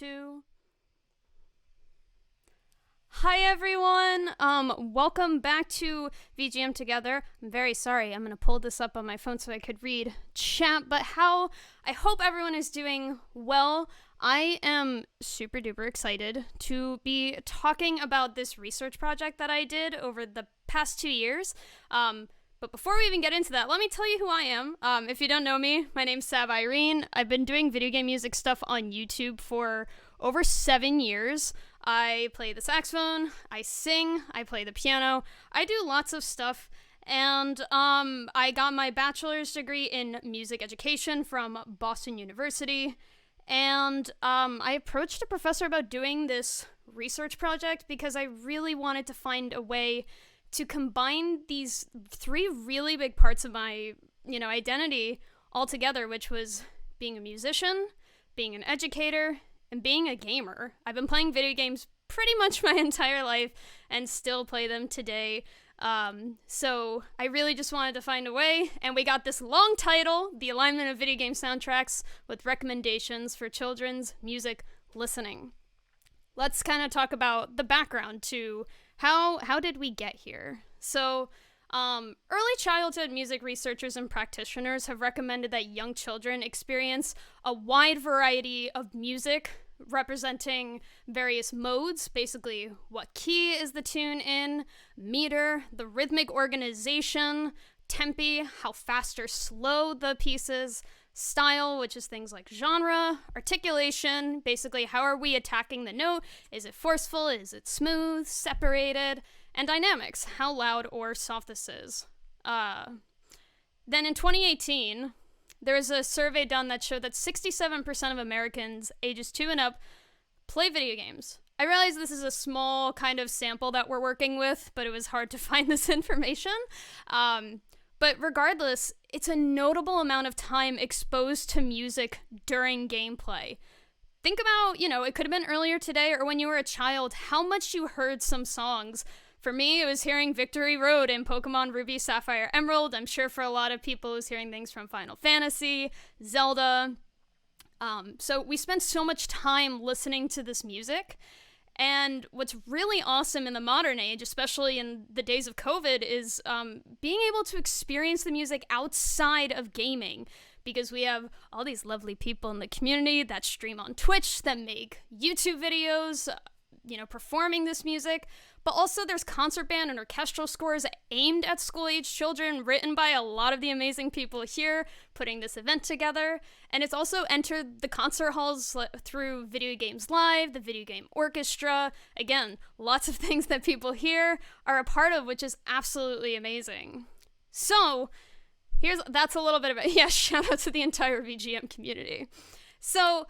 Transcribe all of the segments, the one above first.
2. Hi everyone, welcome back to VGM Together. I'm very sorry, I'm gonna pull this up on my phone so I could read chat, but I hope everyone is doing well. I am super duper excited to be talking about this research project that I did over the past 2 years. But before we even get into that, let me tell you who I am. If you don't know me, my name's IRENE. I've been doing video game music stuff on YouTube for over 7 years. I play the saxophone, I sing, I play the piano, I do lots of stuff, and I got my bachelor's degree in music education from Boston University, and I approached a professor about doing this research project because I really wanted to find a way to combine these 3 really big parts of my, identity all together, which was being a musician, being an educator, and being a gamer. I've been playing video games pretty much my entire life and still play them today. So I really just wanted to find a way, and we got this long title, The Alignment of Video Game Soundtracks with Recommendations for Children's Music Listening. Let's kind of talk about the background to how did we get here? So early childhood music researchers and practitioners have recommended that young children experience a wide variety of music representing various modes, basically what key is the tune in, meter, the rhythmic organization, tempi, how fast or slow the piece is, style, which is things like genre, articulation, basically how are we attacking the note, is it forceful, is it smooth, separated, and dynamics, how loud or soft this is. Then in 2018, there was a survey done that showed that 67% of Americans ages 2 and up play video games. I realize this is a small kind of sample that we're working with, but it was hard to find this information. But regardless, it's a notable amount of time exposed to music during gameplay. Think about, it could have been earlier today or when you were a child, how much you heard some songs. For me, it was hearing Victory Road in Pokemon Ruby, Sapphire, Emerald. I'm sure for a lot of people it was hearing things from Final Fantasy, Zelda. So we spent so much time listening to this music. And what's really awesome in the modern age, especially in the days of COVID, is being able to experience the music outside of gaming. Because we have all these lovely people in the community that stream on Twitch, that make YouTube videos, performing this music. But also there's concert band and orchestral scores aimed at school-age children, written by a lot of the amazing people here putting this event together. And it's also entered the concert halls through Video Games Live, the Video Game Orchestra. Again, lots of things that people here are a part of, which is absolutely amazing. So, that's a little bit of it. Shout out to the entire VGM community. So,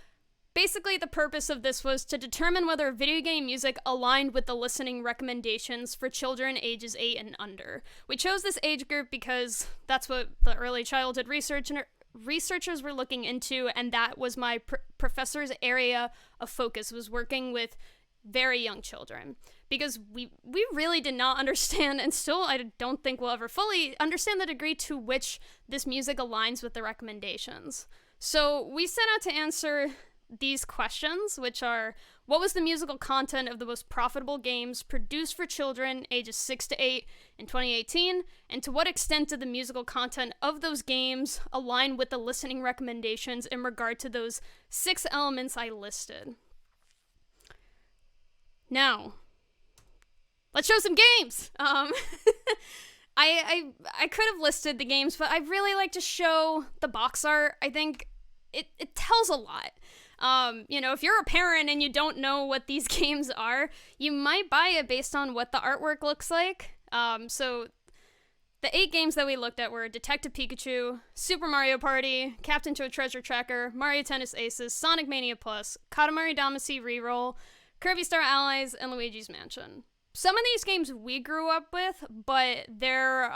basically, the purpose of this was to determine whether video game music aligned with the listening recommendations for children ages 8 and under. We chose this age group because that's what the early childhood researchers were looking into, and that was my professor's area of focus, was working with very young children. Because we really did not understand, and still I don't think we'll ever fully understand the degree to which this music aligns with the recommendations. So we set out to answer these questions, which are, what was the musical content of the most profitable games produced for children ages 6 to 8 in 2018, and to what extent did the musical content of those games align with the listening recommendations in regard to those 6 elements I listed. Now, let's show some games! I could have listed the games, but I really like to show the box art. I think it tells a lot. If you're a parent and you don't know what these games are, you might buy it based on what the artwork looks like. So the 8 games that we looked at were Detective Pikachu, Super Mario Party, Captain Toad Treasure Tracker, Mario Tennis Aces, Sonic Mania Plus, Katamari Damacy Reroll, Kirby Star Allies, and Luigi's Mansion. Some of these games we grew up with, but there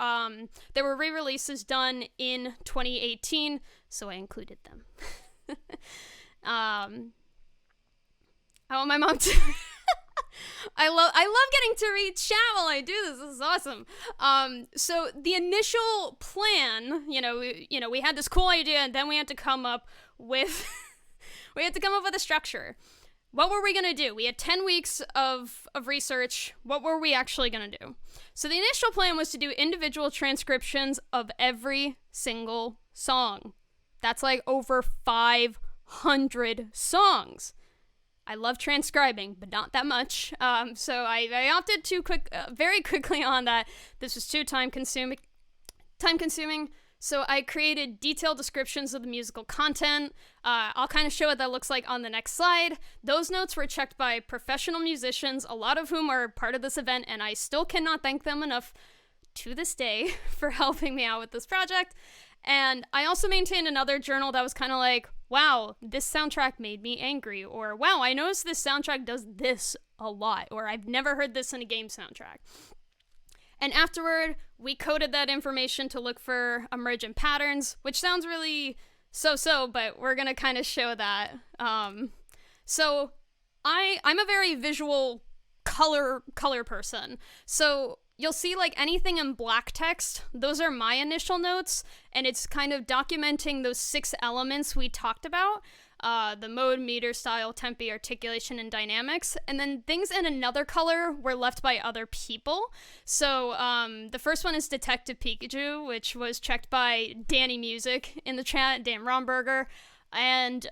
were re-releases done in 2018, so I included them. I want my mom to I love getting to read chat while I do this. This is awesome. So the initial plan, we had this cool idea, and then we had to come up with a structure. what were we going to do? We had 10 weeks of research. What were we actually going to do? So the initial plan was to do individual transcriptions of every single song. That's like over 500 songs. I love transcribing, but not that much. So I opted very quickly on that. This was too time consuming. So I created detailed descriptions of the musical content. I'll kind of show what that looks like on the next slide. Those notes were checked by professional musicians, a lot of whom are part of this event, and I still cannot thank them enough to this day for helping me out with this project. And I also maintained another journal that was kind of like, wow, this soundtrack made me angry, or wow, I noticed this soundtrack does this a lot, or I've never heard this in a game soundtrack. And afterward, we coded that information to look for emergent patterns, which sounds really so-so, but we're gonna kind of show that. So I'm a very visual color person. So you'll see like anything in black text, those are my initial notes, and it's kind of documenting those 6 elements we talked about. The mode, meter, style, tempi, articulation, and dynamics. And then things in another color were left by other people. So the first one is Detective Pikachu, which was checked by Danny Music in the chat, Dan Romberger. And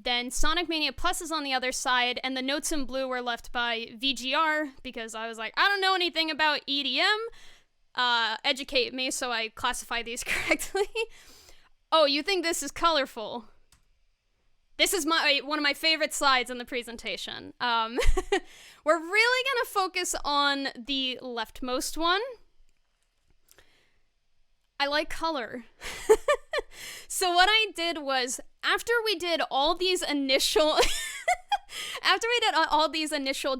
then Sonic Mania Plus is on the other side, and the notes in blue were left by VGR, because I was like, I don't know anything about EDM. Educate me, so I classify these correctly. Oh, you think this is colorful? This is one of my favorite slides in the presentation. We're really gonna focus on the leftmost one. I like color. So what I did was, after we did all these initial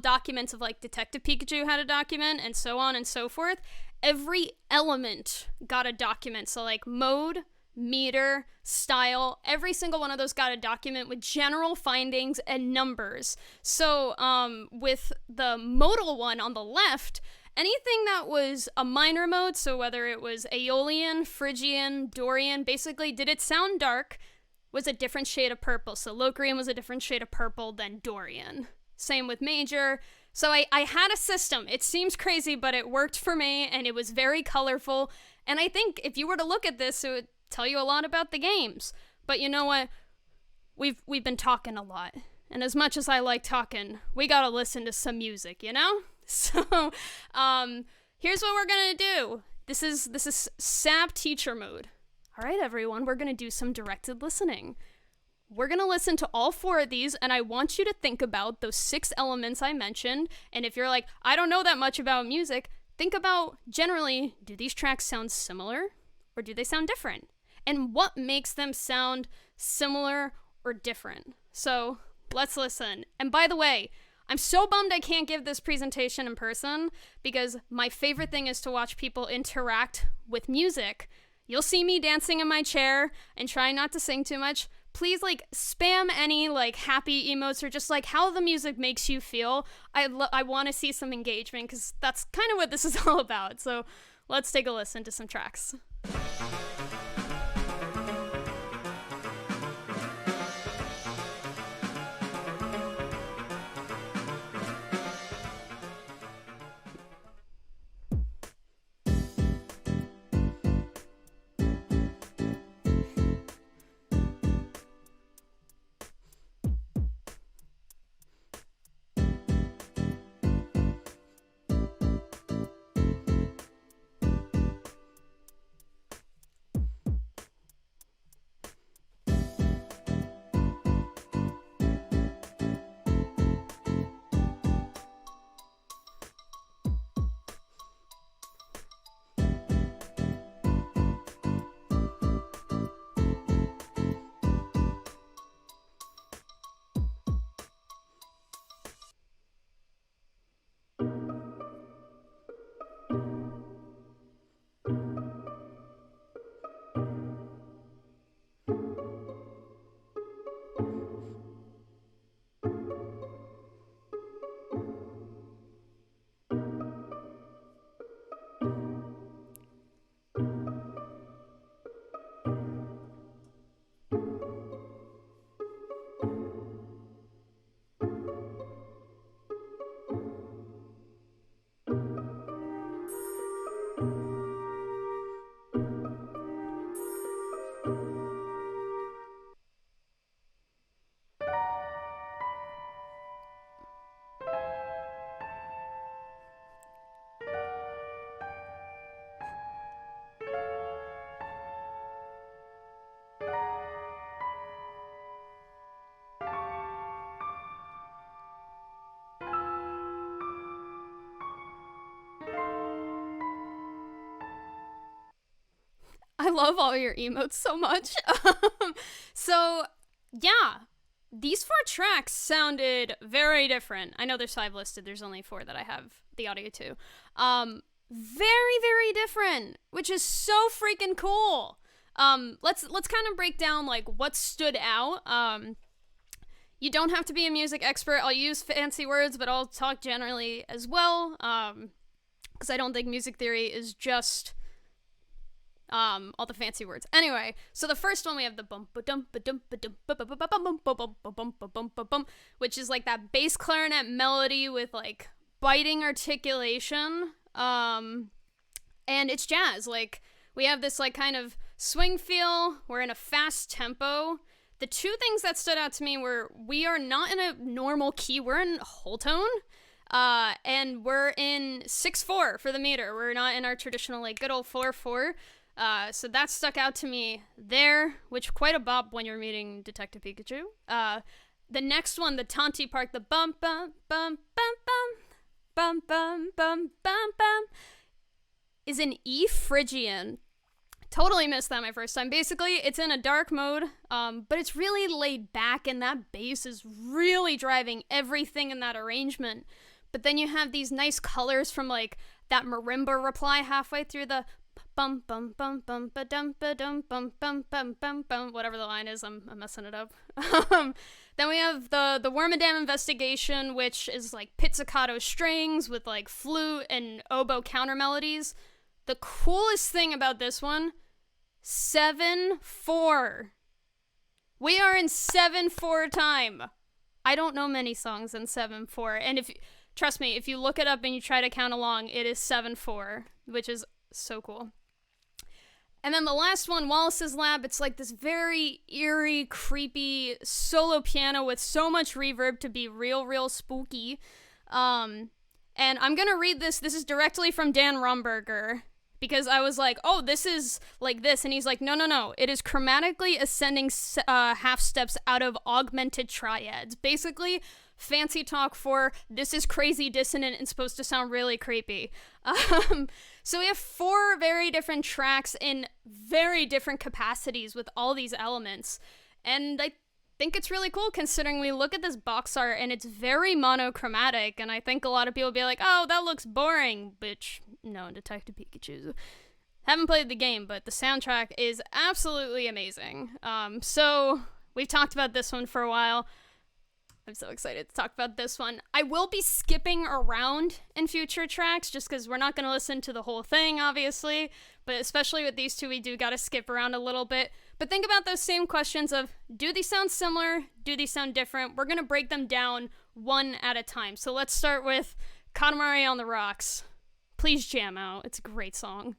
documents of like Detective Pikachu had a document and so on and so forth, every element got a document. So like mode, meter, style, every single one of those got a document with general findings and numbers. So with the modal one on the left, anything that was a minor mode, so whether it was Aeolian, Phrygian, Dorian, basically did it sound dark, was a different shade of purple. So Locrian was a different shade of purple than Dorian. Same with major. So I had a system. It seems crazy, but it worked for me, and it was very colorful. And I think if you were to look at this, it would tell you a lot about the games. But you know what? We've been talking a lot. And as much as I like talking, we gotta listen to some music, you know? So, here's what we're gonna do. This is SAP teacher mode. All right, everyone, we're gonna do some directed listening. We're gonna listen to all 4 of these, and I want you to think about those 6 elements I mentioned. And if you're like, I don't know that much about music, think about, generally, do these tracks sound similar, or do they sound different? And what makes them sound similar or different? So, let's listen. And by the way, I'm so bummed I can't give this presentation in person, because my favorite thing is to watch people interact with music. You'll see me dancing in my chair and trying not to sing too much. Please, like, spam any, like, happy emotes or just, like, how the music makes you feel. I want to see some engagement, because that's kind of what this is all about. So let's take a listen to some tracks. love all your emotes so much. So, yeah. These 4 tracks sounded very different. I know there's 5 listed. There's only 4 that I have the audio to. Very, very different, which is so freaking cool. Let's kind of break down, like, what stood out. You don't have to be a music expert. I'll use fancy words, but I'll talk generally as well, because I don't think music theory is just all the fancy words. Anyway, so the first one we have the bum ba dum ba dum ba dum ba ba ba ba bum ba bum ba bum ba bum ba bum, which is like that bass clarinet melody with like biting articulation. And it's jazz. Like, we have this like kind of swing feel. We're in a fast tempo. The 2 things that stood out to me were we are not in a normal key. We're in whole tone. And we're in 6/4 for the meter. We're not in our traditional like good old 4/4. So that stuck out to me there, which quite a bop when you're meeting Detective Pikachu. The next one, the Tanti part, the bum bum bum bum bum bum bum bum bum bum, is an E Phrygian. Totally missed that my first time. Basically, it's in a dark mode, but it's really laid back, and that bass is really driving everything in that arrangement. But then you have these nice colors from like that marimba reply halfway through the bum bum bum bum ba dum bum bum bum bum, whatever the line is. I'm messing it up. Then we have the Wormadam Investigation, which is like pizzicato strings with like flute and oboe counter melodies. The coolest thing about this one, 7/4. We are in 7/4 time. I don't know many songs in 7/4, and trust me, if you look it up and you try to count along, it is 7/4, which is so cool. And then the last one, Wallace's Lab, it's like this very eerie, creepy solo piano with so much reverb to be real spooky. And I'm gonna read this. This is directly from Dan Rumberger, because I was like, oh, this is like this. And he's like, no. It is chromatically ascending half steps out of augmented triads. Basically, fancy talk for this is crazy dissonant and supposed to sound really creepy. So we have 4 very different tracks in very different capacities with all these elements. And I think it's really cool considering we look at this box art and it's very monochromatic, and I think a lot of people will be like, oh, that looks boring, which, no, Detective Pikachu. Haven't played the game, but the soundtrack is absolutely amazing. So we've talked about this one for a while. I'm so excited to talk about this one. I will be skipping around in future tracks just because we're not going to listen to the whole thing, obviously. But especially with these 2, we do got to skip around a little bit. But think about those same questions of, do these sound similar? Do these sound different? We're going to break them down one at a time. So let's start with Katamari on the Rocks. Please jam out. It's a great song.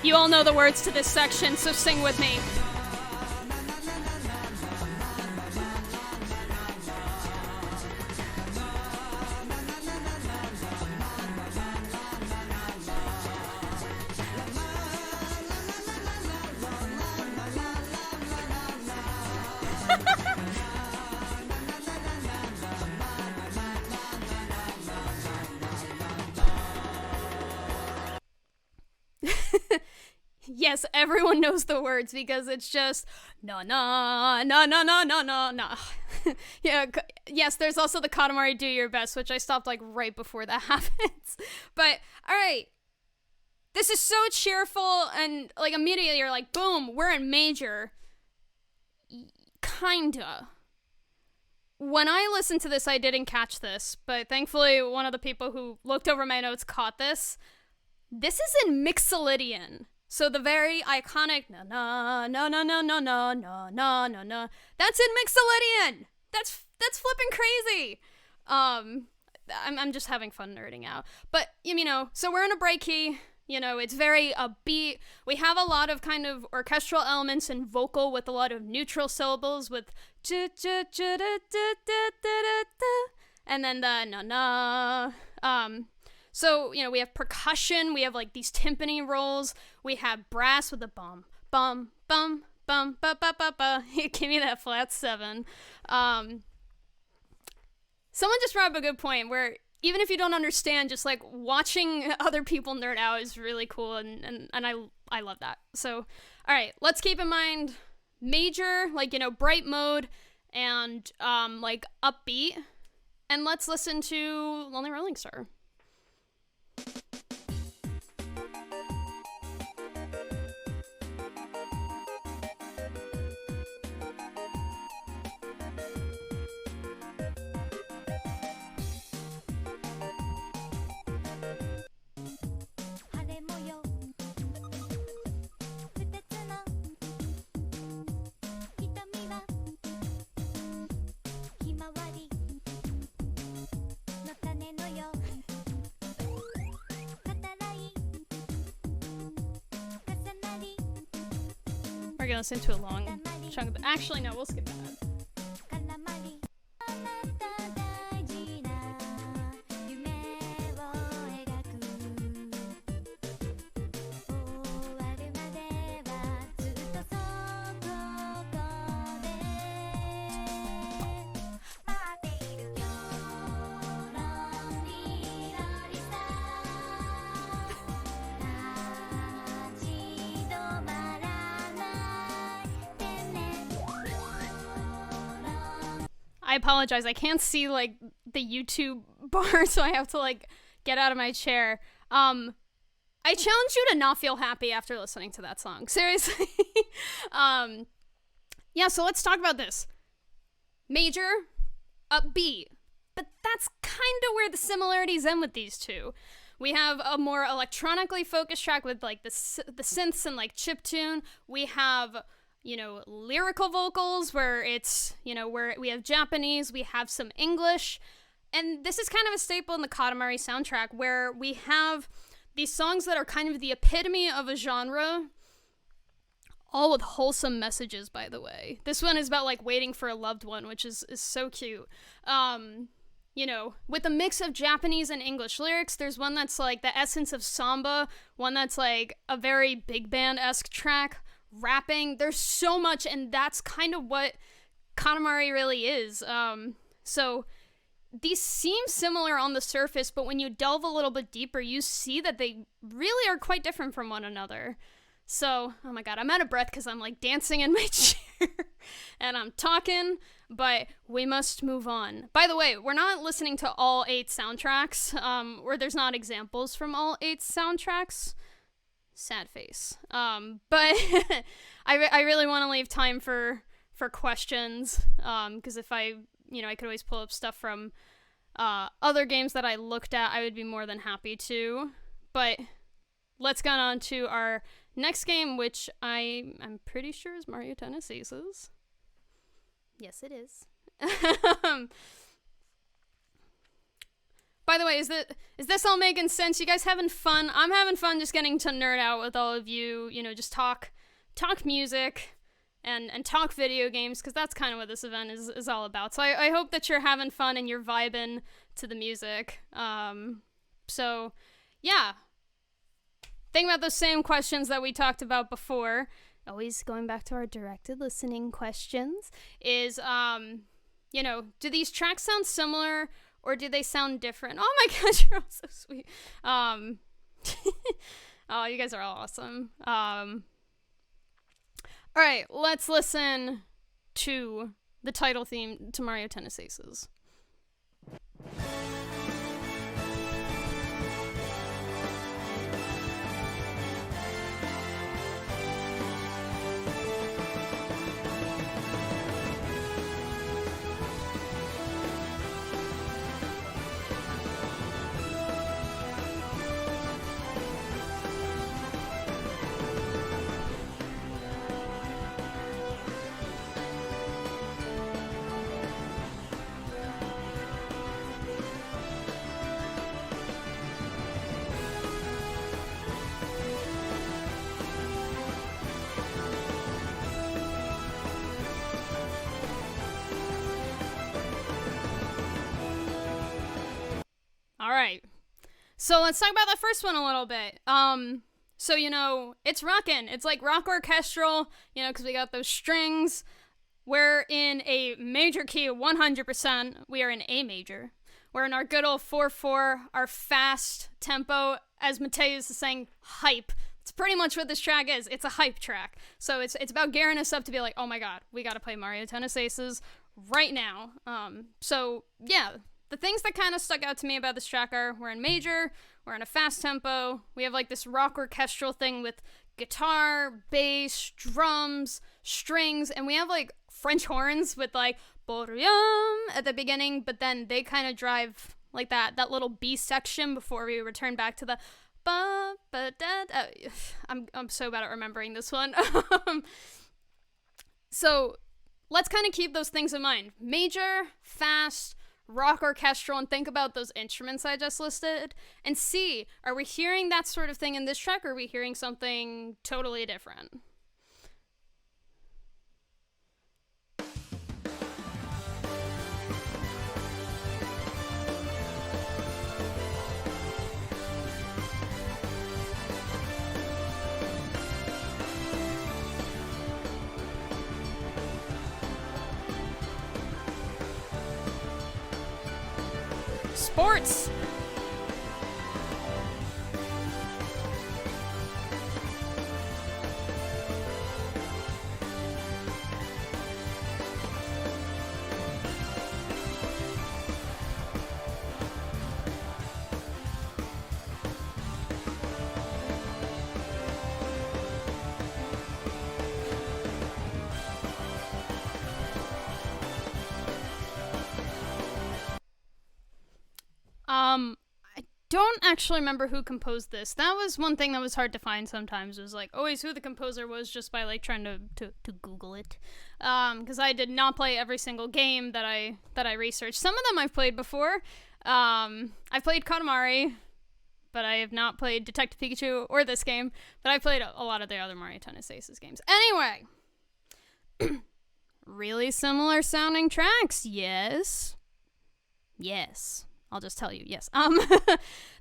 You all know the words to this section, so sing with me. Yes, everyone knows the words because it's just na na na na na na na na. Yeah, yes, there's also the Katamari Do Your Best, which I stopped like right before that happens. But all right, this is so cheerful, and like immediately you're like, boom, we're in major. Kinda. When I listened to this, I didn't catch this, but thankfully one of the people who looked over my notes caught this. This is in Mixolydian. So the very iconic na na na na na na na na na na na, that's in Mixolydian. That's flipping crazy. I'm just having fun nerding out. But you know, so we're in a break key. You know, it's very upbeat. We have a lot of kind of orchestral elements and vocal with a lot of neutral syllables with and then the na-na. So, you know, we have percussion, we have like these timpani rolls, we have brass with a bum, bum, bum, bum, ba ba ba ba. Give me that flat 7. Someone just brought up a good point where even if you don't understand, just like watching other people nerd out is really cool, and I love that. So, all right, let's keep in mind major, like, you know, bright mode and like upbeat, and let's listen to Lonely Rolling Star. We're gonna listen to a long chunk of it. Actually, no, we'll skip that. I apologize, I can't see like the YouTube bar, so I have to like get out of my chair. I challenge you to not feel happy after listening to that song. Seriously. Yeah, so let's talk about this. Major, upbeat. But that's kind of where the similarities end with these two. We have a more electronically focused track with like the synths and like chiptune. We have, you know, lyrical vocals where it's, you know, where we have Japanese, we have some English. And this is kind of a staple in the Katamari soundtrack where we have these songs that are kind of the epitome of a genre, all with wholesome messages, by the way. This one is about like waiting for a loved one, which is so cute. You know, with a mix of Japanese and English lyrics, there's one that's like the essence of samba, one that's like a very big band-esque track, rapping. There's so much, and that's kind of what Katamari really is. So these seem similar on the surface, but when you delve a little bit deeper, you see that they really are quite different from one another. So, oh my god, I'm out of breath because I'm like dancing in my chair and I'm talking, but we must move on. By the way, we're not listening to all 8 soundtracks, where there's not examples from all 8 soundtracks. Sad face. But I really want to leave time for questions, because if I could always pull up stuff from other games that I looked at, I would be more than happy to. But let's get on to our next game, which I'm pretty sure is Mario Tennis Aces. Yes, it is. By the way, is this all making sense? You guys having fun? I'm having fun just getting to nerd out with all of you, just talk music and talk video games, because that's kind of what this event is all about. So I hope that you're having fun and you're vibing to the music. So, yeah. Think about those same questions that we talked about before. Always going back to our directed listening questions is, do these tracks sound similar or do they sound different? Oh my gosh, you're all so sweet. Oh, you guys are all awesome. All right, let's listen to the title theme to Mario Tennis Aces. So let's talk about that first one a little bit. So, it's rockin'. It's like rock orchestral, because we got those strings. We're in a major key, 100%. We are in A major. We're in our good old 4/4, our fast tempo, as Mateus is saying, hype. It's pretty much what this track is. It's a hype track. So it's about gearing us up to be like, oh my god, we gotta play Mario Tennis Aces right now. So yeah, the things that kind of stuck out to me about this track are we're in major, we're in a fast tempo, we have like this rock orchestral thing with guitar, bass, drums, strings, and we have like French horns with like Borium at the beginning, but then they kind of drive like that little B section before we return back to the I'm so bad at remembering this one. So let's kind of keep those things in mind. Major, fast, rock orchestral, and think about those instruments I just listed and see, are we hearing that sort of thing in this track, or are we hearing something totally different? Sports! I don't actually remember who composed this. That was one thing that was hard to find sometimes, was like always who the composer was, just by like trying to Google it. Because I did not play every single game that I researched. Some of them I've played before. I've played Katamari, but I have not played Detective Pikachu or this game, but I played a lot of the other Mario Tennis Aces games. Anyway, really similar sounding tracks, yes. Yes. I'll just tell you, yes.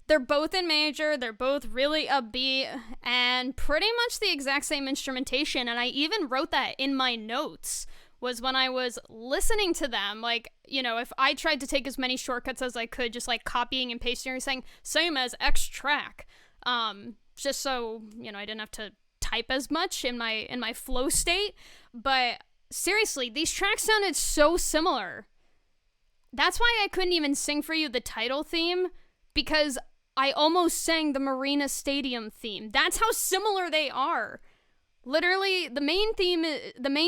They're both in major, they're both really upbeat, and pretty much the exact same instrumentation, and I even wrote that in my notes, was when I was listening to them, like, if I tried to take as many shortcuts as I could, just like copying and pasting or saying, same as X track, just so, I didn't have to type as much in my flow state, but seriously, these tracks sounded so similar. That's why I couldn't even sing for you the title theme, because I almost sang the Marina Stadium theme. That's how similar they are. Literally, the main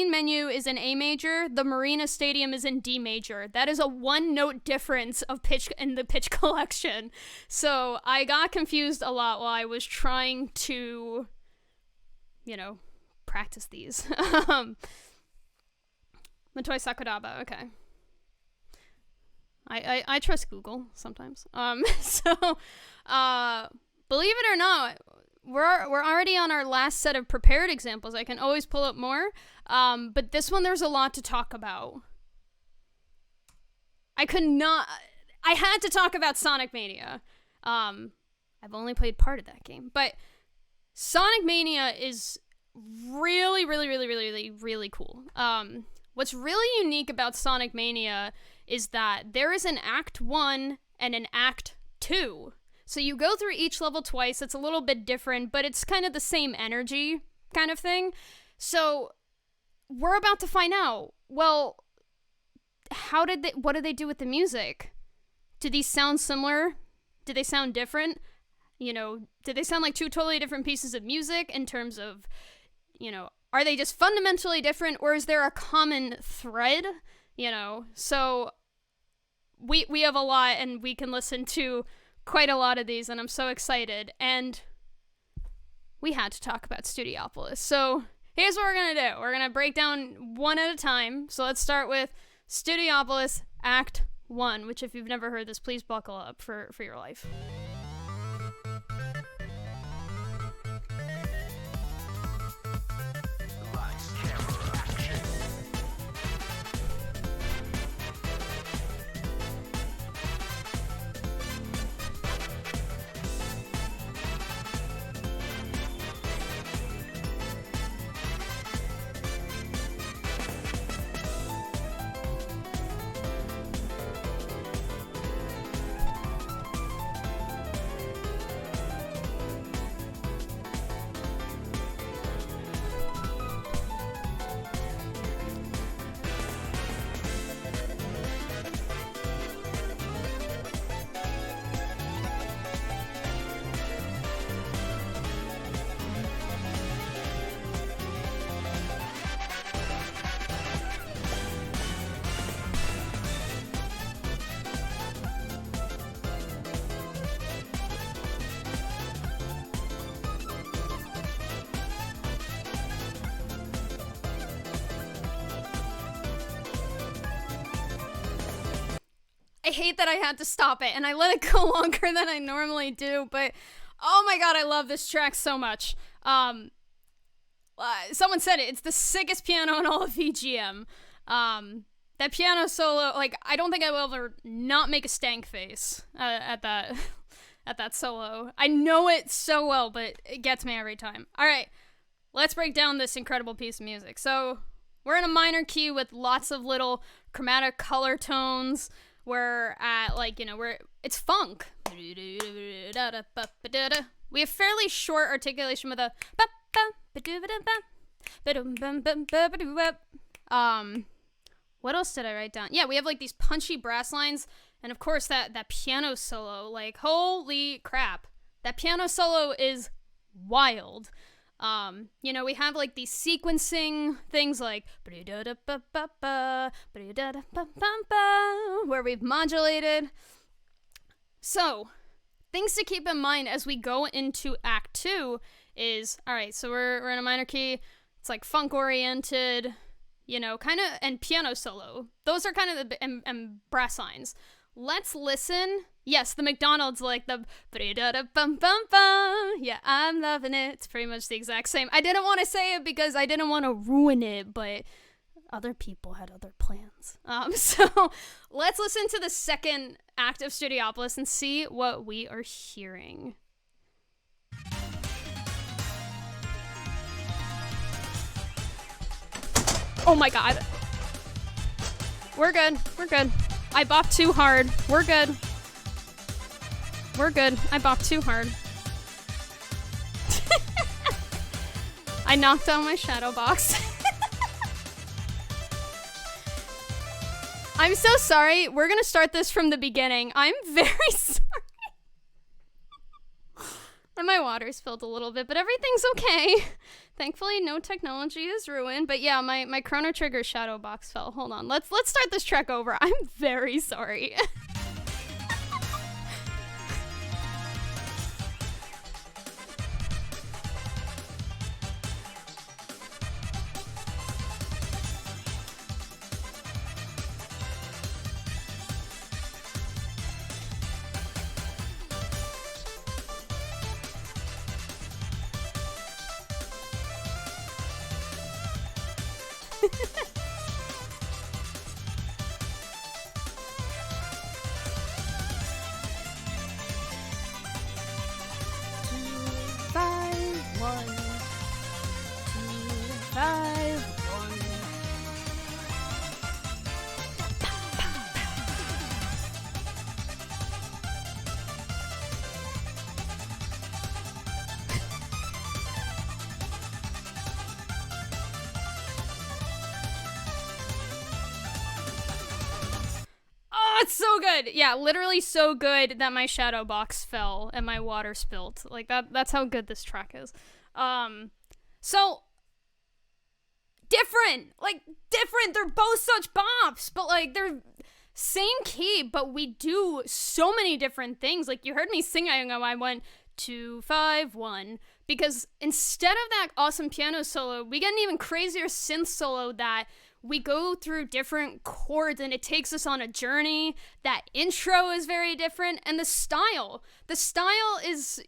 menu is in A major, the Marina Stadium is in D major. That is a one-note difference of pitch in the pitch collection. So I got confused a lot while I was trying to, practice these. Motoi Sakuraba, okay. I trust Google sometimes. So, believe it or not, we're already on our last set of prepared examples. I can always pull up more, but this one there's a lot to talk about. I had to talk about Sonic Mania. I've only played part of that game, but Sonic Mania is really, really, really, really, really, really cool. What's really unique about Sonic Mania is that there is an Act 1 and an Act 2. So you go through each level twice. It's a little bit different, but it's kind of the same energy kind of thing. So we're about to find out, well, what did they do with the music? Did these sound similar? Did they sound different? Did they sound like two totally different pieces of music in terms of, are they just fundamentally different, or is there a common thread? So we have a lot, and we can listen to quite a lot of these, and I'm so excited. And we had to talk about Studiopolis. So here's what we're going to do. We're going to break down one at a time. So let's start with Studiopolis Act 1, which if you've never heard this, please buckle up for your life. hate that I had to stop it, and I let it go longer than I normally do, but oh my god, I love this track so much. Someone said it's the sickest piano in all of VGM. That piano solo, like, I don't think I will ever not make a stank face at that solo. I know it so well, but it gets me every time. Alright, let's break down this incredible piece of music. So, we're in a minor key with lots of little chromatic color tones. We're at, like, it's funk. We have fairly short articulation with a what else did I write down? Yeah, we have like these punchy brass lines, and of course that piano solo, like, holy crap. That piano solo is wild. We have like these sequencing things like where we've modulated. So, things to keep in mind as we go into Act 2 is, alright, so we're in a minor key. It's like funk-oriented, kind of, and piano solo. Those are kind of the, and brass lines. Let's listen. Yes, the McDonald's, like the yeah, I'm loving it. It's pretty much the exact same. I didn't want to say it because I didn't want to ruin it, but other people had other plans. So let's listen to the second act of Studiopolis and see what we are hearing. Oh my god. We're good. I bopped too hard. We're good. I bopped too hard. I knocked down my shadow box. I'm so sorry. We're gonna start this from the beginning. I'm very sorry. And my water spilled a little bit, but everything's okay. Thankfully, no technology is ruined. But yeah, my Chrono Trigger shadow box fell. Hold on. Let's start this track over. I'm very sorry. It's so good. Yeah, literally so good that my shadow box fell and my water spilt. Like that's how good this track is. So different. They're both such bops, but like they're same key, but we do so many different things. Like you heard me sing, I went 2 5 1 because instead of that awesome piano solo, we get an even crazier synth solo that we go through different chords and it takes us on a journey. That intro is very different. And the style is,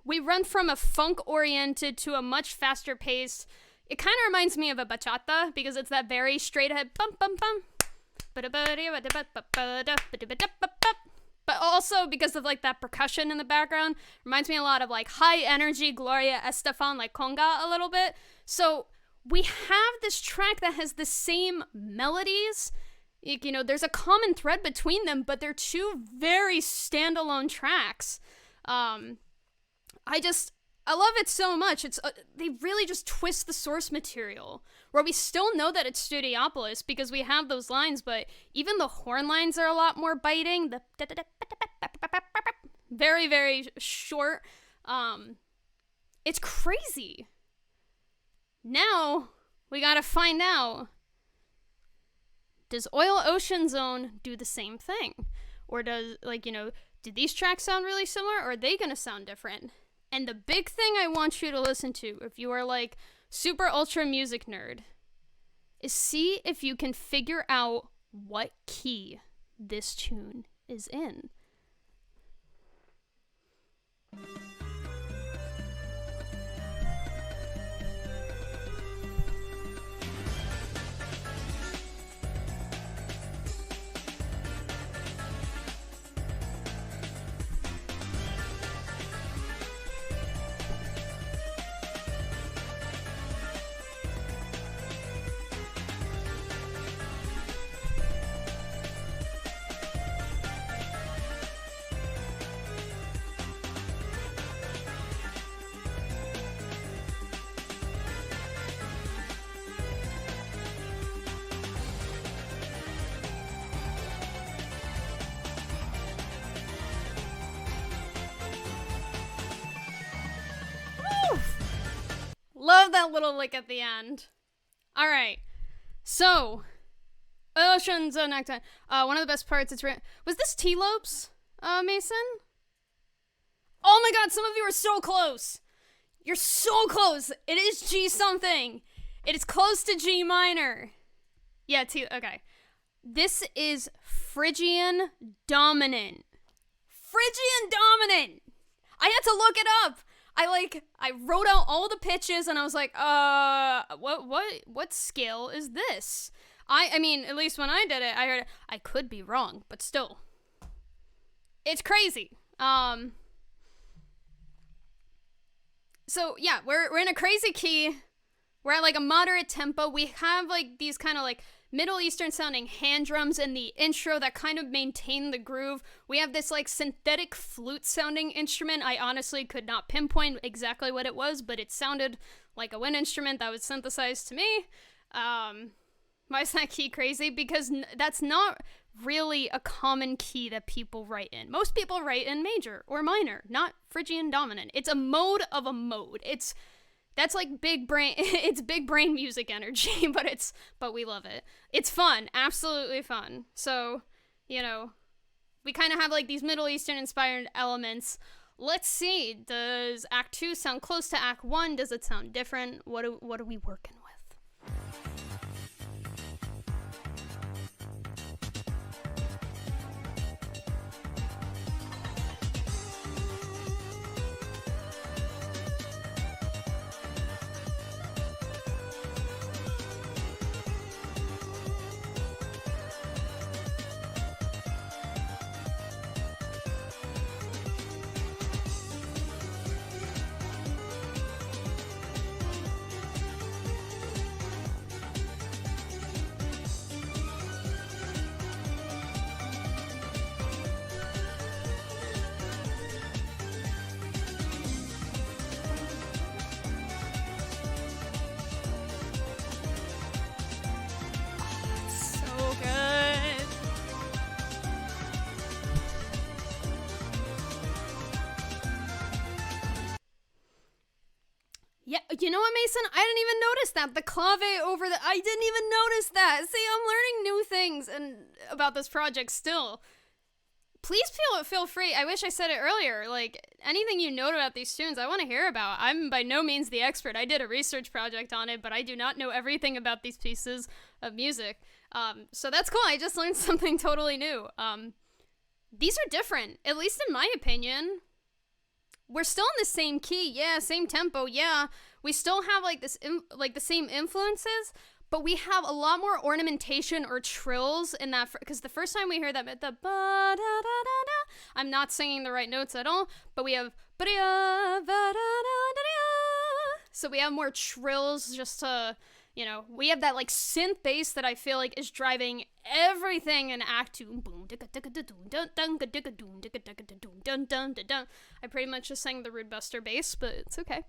we run from a funk-oriented to a much faster pace. It kind of reminds me of a bachata because it's that very straight ahead bum bum bum. But also because of like that percussion in the background, reminds me a lot of like high energy Gloria Estefan, like conga a little bit. So we have this track that has the same melodies. There's a common thread between them, but they're two very standalone tracks. I love it so much. They really just twist the source material, where we still know that it's Studiopolis because we have those lines, but even the horn lines are a lot more biting. The very, very short. It's crazy. Now, we gotta find out, does Oil Ocean Zone do the same thing? Or does, do these tracks sound really similar, or are they gonna sound different? And the big thing I want you to listen to, if you are like super ultra music nerd, is see if you can figure out what key this tune is in. Love that little lick at the end. All right. So, Oceans of Nectar. One of the best parts, was this T-Lopes, Mason? Oh my god, some of you are so close. You're so close. It is G something. It is close to G minor. Yeah, okay. This is Phrygian dominant. Phrygian dominant. I had to look it up. I wrote out all the pitches and I was like, what scale is this? I mean, at least when I did it, I heard it. I could be wrong, but still. It's crazy. So yeah, we're in a crazy key. We're at like a moderate tempo. We have like these kind of like Middle Eastern sounding hand drums in the intro that kind of maintain the groove. We have this like synthetic flute sounding instrument. I honestly could not pinpoint exactly what it was, but it sounded like a wind instrument that was synthesized to me. Why is that key crazy? Because that's not really a common key that people write in. Most people write in major or minor, not Phrygian dominant. It's a mode of a mode. That's like big brain, it's big brain music energy, but we love it. It's fun, absolutely fun. So, you know, we kind of have like these Middle Eastern inspired elements. Let's see, does Act 2 sound close to Act 1? Does it sound different? What are we working with? Yeah, you know what, Mason? I didn't even notice that. The clave over the... I didn't even notice that. See, I'm learning new things about this project still. Please feel free. I wish I said it earlier. Like, anything you note about these tunes, I want to hear about. I'm by no means the expert. I did a research project on it, but I do not know everything about these pieces of music. So that's cool. I just learned something totally new. These are different, at least in my opinion. We're still in the same key, yeah, same tempo, yeah. We still have like this, like the same influences, but we have a lot more ornamentation or trills in that, because the first time we hear that, the ba da da da da, I'm not singing the right notes at all, but we have ba da da da da, so we have more trills just to, you know, we have that like synth bass that I feel like is driving everything in Act 2. I pretty much just sang the Rude Buster bass, but it's okay.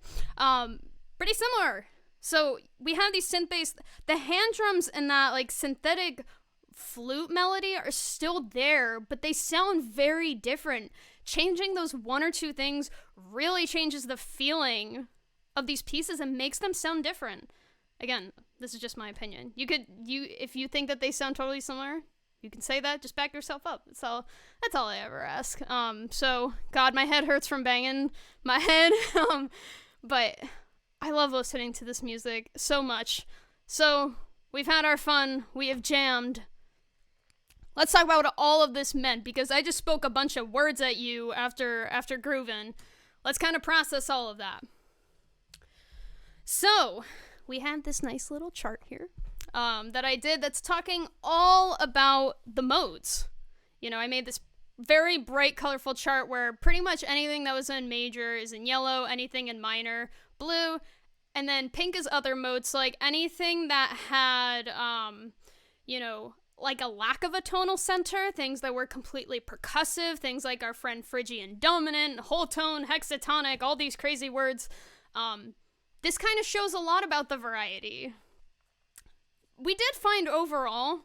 Pretty similar. So we have these synth bass. The hand drums and that like synthetic flute melody are still there, but they sound very different. Changing those one or two things really changes the feeling of these pieces and makes them sound different. Again, this is just my opinion. If you think that they sound totally similar, you can say that. Just back yourself up. That's all I ever ask. So, God, my head hurts from banging my head. But I love listening to this music so much. So, we've had our fun. We have jammed. let's talk about what all of this meant, because I just spoke a bunch of words at you after grooving. Let's kind of process all of that. So, we have this nice little chart here that I did that's talking all about the modes. You know, I made this very bright, colorful chart where pretty much anything that was in major is in yellow, anything in minor, blue, and then pink is other modes, so like anything that had, you know, like a lack of a tonal center, things that were completely percussive, things like our friend Phrygian dominant, whole tone, hexatonic, all these crazy words. This kind of shows a lot about the variety. We did find overall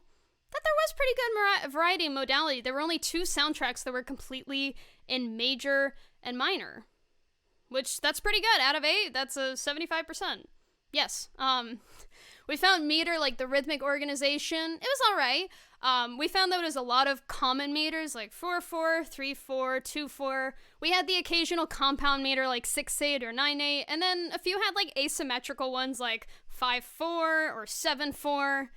that there was pretty good variety and modality. There were only 2 soundtracks that were completely in major and minor, which that's pretty good. Out of 8, that's a 75%. Yes. We found meter, like the rhythmic organization. It was alright. We found that there was a lot of common meters, like 4/4, 3/4, 2/4. We had the occasional compound meter, like 6/8 or 9/8, and then a few had like asymmetrical ones, like 5/4 or 7/4.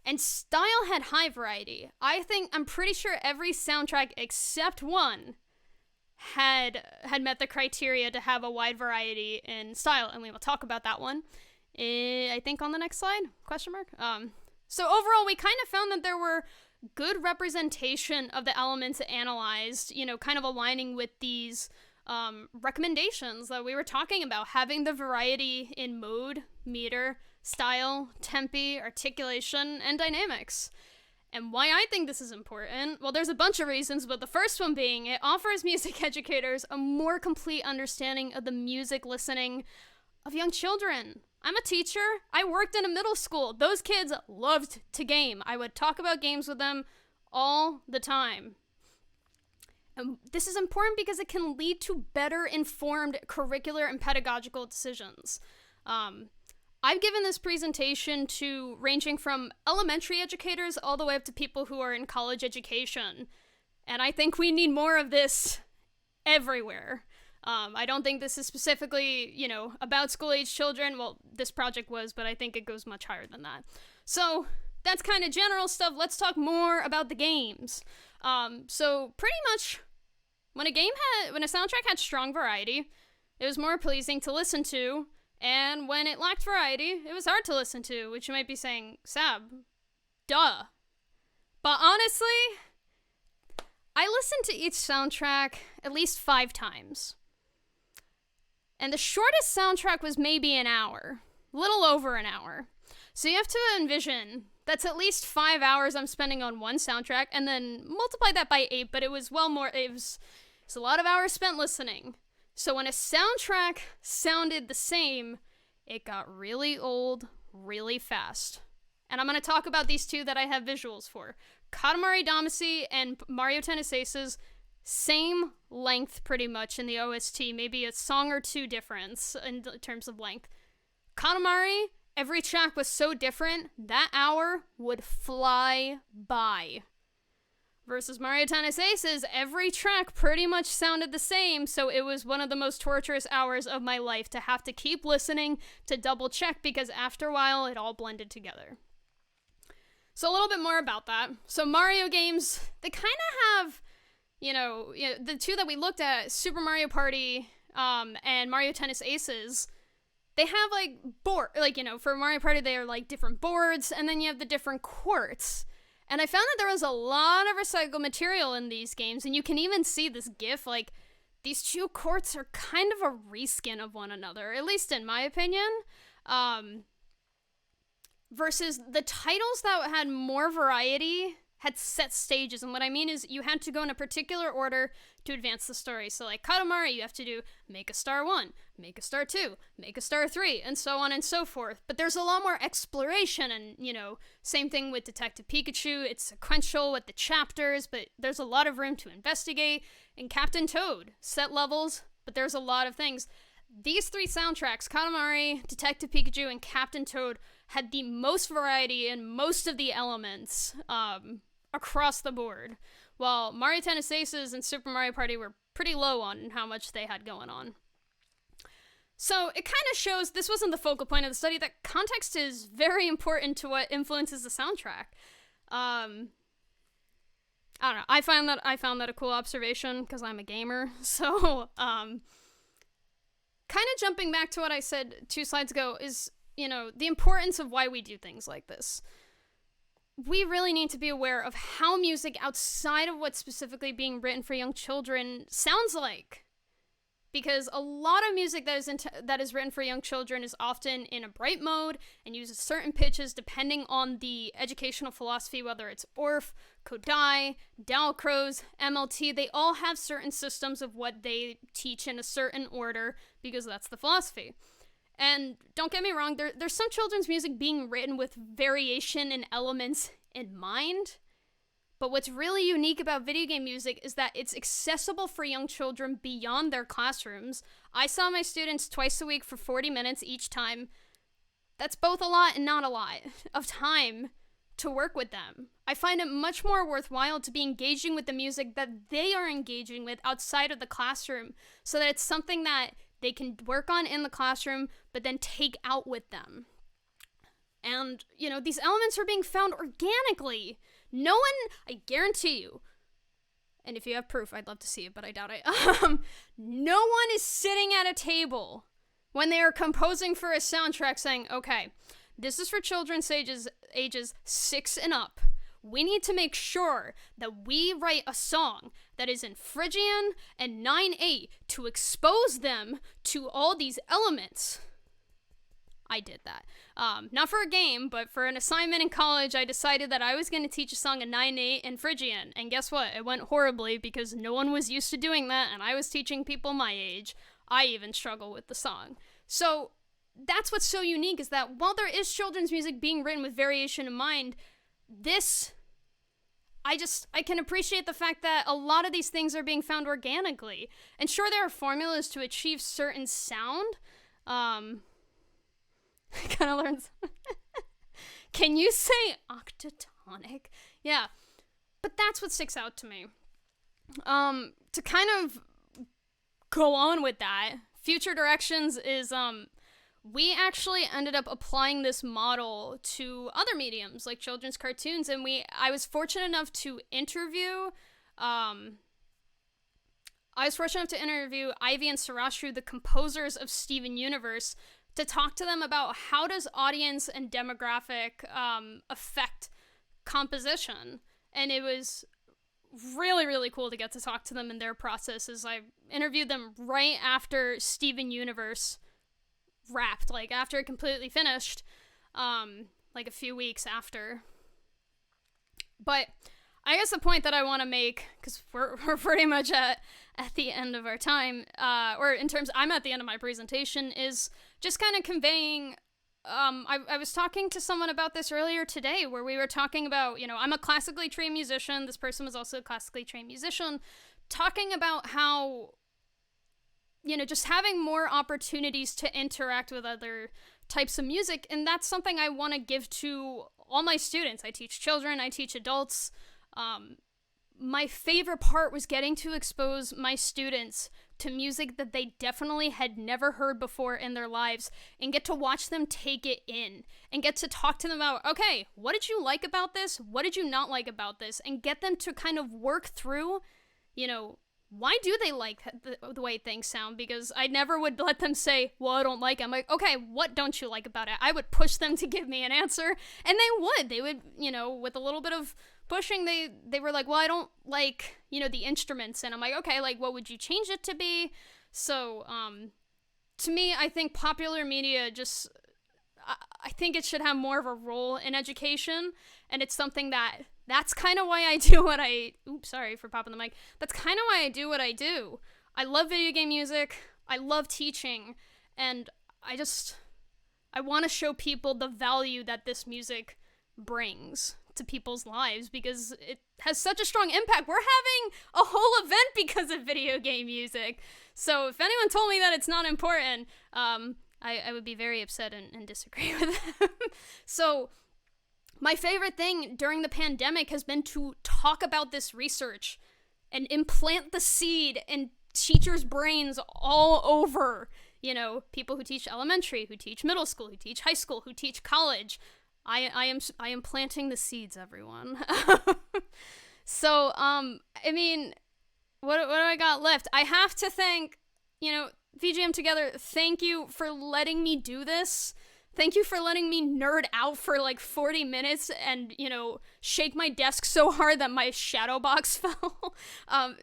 And style had high variety. I'm pretty sure every soundtrack except one had met the criteria to have a wide variety in style, and we will talk about that one, I think, on the next slide, question mark. So overall, we kind of found that there were good representation of the elements analyzed, you know, kind of aligning with these recommendations that we were talking about, having the variety in mode, meter, style, tempi, articulation, and dynamics. And why I think this is important? Well, there's a bunch of reasons, but the first one being it offers music educators a more complete understanding of the music listening of young children. I'm a teacher. I worked in a middle school. Those kids loved to game. I would talk about games with them all the time. And this is important because it can lead to better informed curricular and pedagogical decisions. I've given this presentation to ranging from elementary educators all the way up to people who are in college education. And I think we need more of this everywhere. I don't think this is specifically, you know, about school-age children. Well, this project was, but I think it goes much higher than that. So that's kind of general stuff. Let's talk more about the games. So pretty much when a soundtrack had strong variety, it was more pleasing to listen to. And when it lacked variety, it was hard to listen to, which you might be saying, Sab, duh. But honestly, I listened to each soundtrack at least 5 times. And the shortest soundtrack was maybe an hour, a little over an hour. So you have to envision that's at least 5 hours I'm spending on one soundtrack, and then multiply that by 8, but it was a lot of hours spent listening. So when a soundtrack sounded the same, it got really old really fast. And I'm going to talk about these 2 that I have visuals for. Katamari Damacy and Mario Tennis Aces, same length pretty much in the OST, maybe a song or 2 difference in terms of length. Katamari, every track was so different, that hour would fly by. Versus Mario Tennis Aces, every track pretty much sounded the same, so it was one of the most torturous hours of my life to have to keep listening to double check, because after a while it all blended together. So a little bit more about that. So Mario games, they kind of have, you know, the 2 that we looked at, Super Mario Party and Mario Tennis Aces, they have for Mario Party they are like different boards, and then you have the different courts. And I found that there was a lot of recycled material in these games, and you can even see this GIF, like, these 2 courts are kind of a reskin of one another, at least in my opinion. Versus the titles that had more variety had set stages, and what I mean is you had to go in a particular order to advance the story. So like Katamari, you have to do make a star 1, make a star 2, make a star 3, and so on and so forth. But there's a lot more exploration, and, you know, same thing with Detective Pikachu. It's sequential with the chapters, but there's a lot of room to investigate. And Captain Toad, set levels, but there's a lot of things. These 3 soundtracks, Katamari, Detective Pikachu, and Captain Toad, had the most variety in most of the elements across the board, while Mario Tennis Aces and Super Mario Party were pretty low on how much they had going on. So it kind of shows, this wasn't the focal point of the study, that context is very important to what influences the soundtrack. I don't know. I found that a cool observation because I'm a gamer. So, kind of jumping back to what I said 2 slides ago is, the importance of why we do things like this. We really need to be aware of how music outside of what's specifically being written for young children sounds like. Because a lot of music that is written for young children is often in a bright mode and uses certain pitches depending on the educational philosophy, whether it's ORF, Kodai, Dalcroze, MLT. They all have certain systems of what they teach in a certain order because that's the philosophy. And don't get me wrong, there's some children's music being written with variation and elements in mind. But what's really unique about video game music is that it's accessible for young children beyond their classrooms. I saw my students twice a week for 40 minutes each time. That's both a lot and not a lot of time to work with them. I find it much more worthwhile to be engaging with the music that they are engaging with outside of the classroom, so that it's something that they can work on in the classroom, but then take out with them. And, these elements are being found organically. No one, I guarantee you, and if you have proof, I'd love to see it, but I doubt it. No one is sitting at a table when they are composing for a soundtrack saying, okay, this is for children's ages 6 and up. We need to make sure that we write a song that is in Phrygian and 9/8 to expose them to all these elements. I did that. Not for a game, but for an assignment in college, I decided that I was going to teach a song in 9/8 in Phrygian. And guess what? It went horribly because no one was used to doing that, and I was teaching people my age. I even struggle with the song. So that's what's so unique, is that while there is children's music being written with variation in mind, I can appreciate the fact that a lot of these things are being found organically. And sure, there are formulas to achieve certain sound. Kind of learns. Can you say octatonic? Yeah. But that's what sticks out to me. To kind of go on with that, future directions is, we actually ended up applying this model to other mediums like children's cartoons, and I was fortunate enough to interview Ivy and Sarashru, the composers of Steven Universe, to talk to them about how does audience and demographic affect composition. And it was really, really cool to get to talk to them in their processes. I interviewed them right after Steven Universe wrapped, like after it completely finished, like a few weeks after. But I guess the point that I want to make, because we're pretty much at the end of our time, or in terms, I'm at the end of my presentation, is just kind of conveying, I was talking to someone about this earlier today, where we were talking about, I'm a classically trained musician, this person was also a classically trained musician, talking about how, just having more opportunities to interact with other types of music, and that's something I want to give to all my students. I teach children, I teach adults. My favorite part was getting to expose my students to music that they definitely had never heard before in their lives, and get to watch them take it in, and get to talk to them about, okay, what did you like about this? What did you not like about this? And get them to kind of work through, why do they like the way things sound? Because I never would let them say, well, I don't like it. I'm like, okay, what don't you like about it? I would push them to give me an answer, and they would, with a little bit of pushing, they were like, well, I don't like, the instruments. And I'm like, okay, like, what would you change it to be? So, to me, I think popular media I think it should have more of a role in education, and it's something that's kind of why I do what oops, sorry for popping the mic. That's kind of why I do what I do. I love video game music, I love teaching, and I want to show people the value that this music brings to people's lives, because it has such a strong impact. We're having a whole event because of video game music. So if anyone told me that it's not important, I would be very upset and disagree with them. So my favorite thing during the pandemic has been to talk about this research and implant the seed in teachers' brains all over, people who teach elementary, who teach middle school, who teach high school, who teach college. I am planting the seeds, everyone. So, I mean, what do I got left? I have to thank, VGM Together, thank you for letting me do this. Thank you for letting me nerd out for like 40 minutes and, shake my desk so hard that my shadow box fell.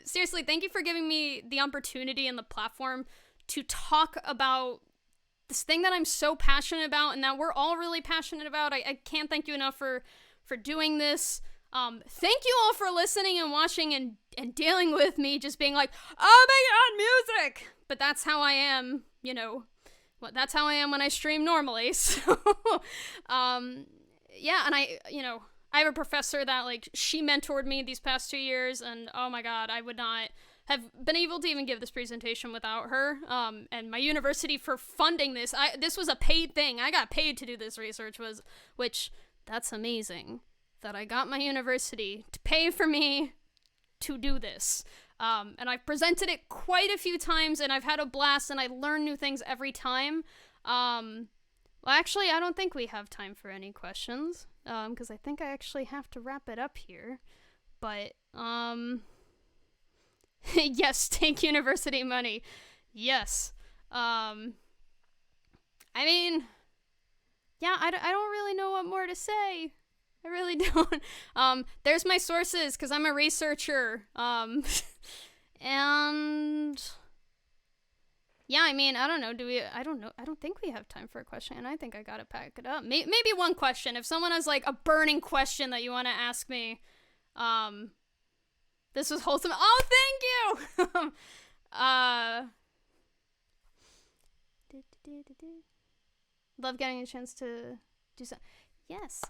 Seriously, thank you for giving me the opportunity and the platform to talk about this thing that I'm so passionate about and that we're all really passionate about. I can't thank you enough for doing this. Thank you all for listening and watching and dealing with me just being like, oh my god, music! But that's how I am, that's how I am when I stream normally, so, yeah, and I have a professor that, like, she mentored me these past 2 years, and oh my god, I would not have been able to even give this presentation without her, and my university for funding this. This was a paid thing. I got paid to do this research, which, that's amazing, that I got my university to pay for me to do this. And I've presented it quite a few times, and I've had a blast, and I learn new things every time. Well, actually, I don't think we have time for any questions, because I think I actually have to wrap it up here. But, yes, take university money. Yes. I mean, yeah, I don't really know what more to say. I really don't. There's my sources, because I'm a researcher. And yeah, I mean, I don't know. I don't know. I don't think we have time for a question, and I think I gotta pack it up. Maybe one question. If someone has, like, a burning question that you want to ask me, this was wholesome. Oh, thank you! Love getting a chance to do so. Yes.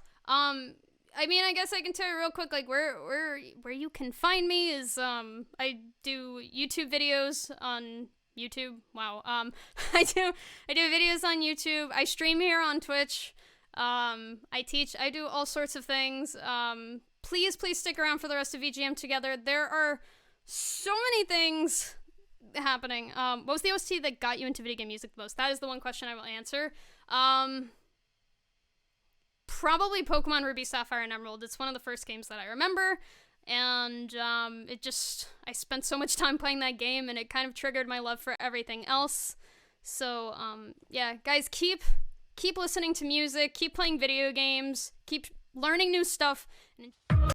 I mean, I guess I can tell you real quick, like, where you can find me is, I do YouTube videos on YouTube. Wow. I do videos on YouTube. I stream here on Twitch. I teach. I do all sorts of things. Please stick around for the rest of VGM Together. There are so many things happening. What was the OST that got you into video game music the most? That is the one question I will answer. Probably Pokemon Ruby, Sapphire, and Emerald. It's one of the first games that I remember, and I spent so much time playing that game, and it kind of triggered my love for everything else. So, yeah, guys, keep listening to music, keep playing video games, keep learning new stuff.